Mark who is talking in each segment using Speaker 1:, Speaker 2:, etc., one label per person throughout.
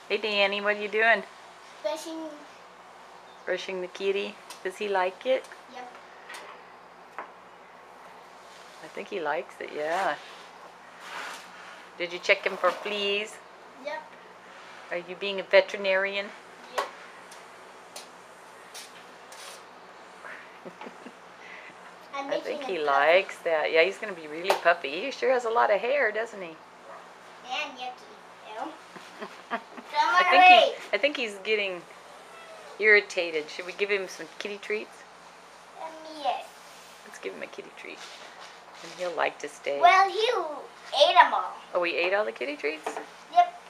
Speaker 1: Hey Danny, what are you doing?
Speaker 2: Brushing.
Speaker 1: Brushing the kitty. Does he like it?
Speaker 2: Yep.
Speaker 1: I think he likes it, yeah. Did you check him for fleas?
Speaker 2: Yep.
Speaker 1: Are you being a veterinarian?
Speaker 2: Yep.
Speaker 1: I think he likes that. Yeah, he's going to be really puppy. He sure has a lot of hair, doesn't he?
Speaker 2: And yucky. Ew.
Speaker 1: I think he's getting irritated. Should we give him some kitty treats?
Speaker 2: Yes.
Speaker 1: Let's give him a kitty treat. And he'll like to stay.
Speaker 2: Well, he ate them all.
Speaker 1: Oh, we ate all the kitty treats?
Speaker 2: Yep.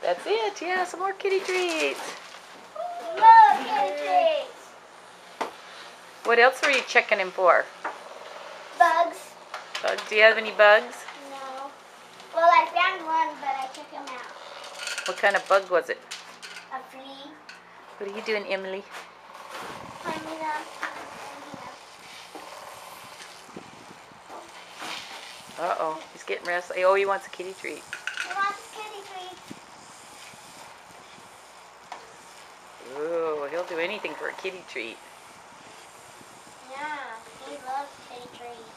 Speaker 1: That's it. Yeah, some more kitty treats.
Speaker 2: More kitty treats.
Speaker 1: What else were you checking him for?
Speaker 2: Bugs.
Speaker 1: Bugs? Do you have any bugs?
Speaker 2: No. Well, I found one, but I took him out.
Speaker 1: What kind of bug was it?
Speaker 2: A flea.
Speaker 1: What are you doing, Emily?
Speaker 2: Climbing up.
Speaker 1: Uh-oh. He's getting restless. Oh, he wants a kitty treat.
Speaker 2: He wants a kitty treat.
Speaker 1: Ooh, he'll do anything for a kitty treat.
Speaker 2: Yeah, he loves kitty treats.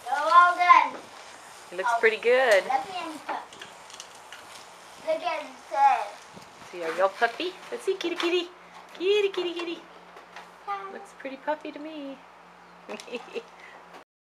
Speaker 2: So all done.
Speaker 1: He looks pretty good.
Speaker 2: Let me unpuppy. Look at his head.
Speaker 1: See, are y'all puppy? Let's see, kitty, kitty. Kitty, kitty, kitty. Looks pretty puppy to me.